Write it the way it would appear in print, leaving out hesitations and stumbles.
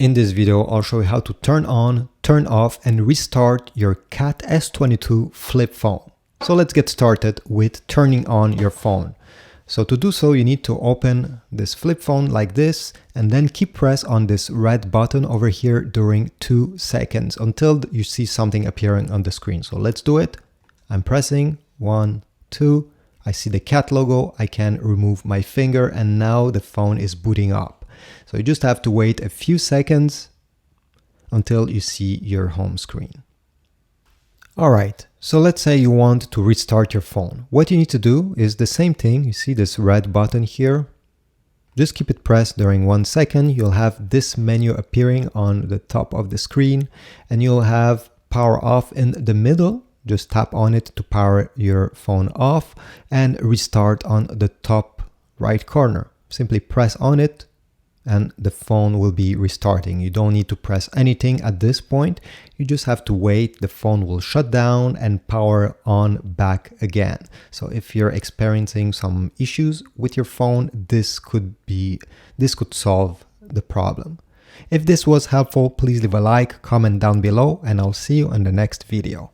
In this video, I'll show you how to turn on, turn off, and restart your CAT S22 Flip Phone. So let's get started with turning on your phone. So to do so, you need to open this flip phone like this, and then keep press on this red button over here during 2 seconds until you see something appearing on the screen. So let's do it. I'm pressing 1, 2. I see the CAT logo. I can remove my finger, and now the phone is booting up. So you just have to wait a few seconds until you see your home screen. Alright, so let's say you want to restart your phone. What you need to do is the same thing. You see this red button here. Just keep it pressed during 1 second. You'll have this menu appearing on the top of the screen, and you'll have power off in the middle. Just tap on it to power your phone off, and restart on the top right corner. Simply press on it and the phone will be restarting. You don't need to press anything at this point. You just have to wait. The phone will shut down and power on back again. So if you're experiencing some issues with your phone, this could solve the problem. If this was helpful, please leave a like, comment down below, and I'll see you in the next video.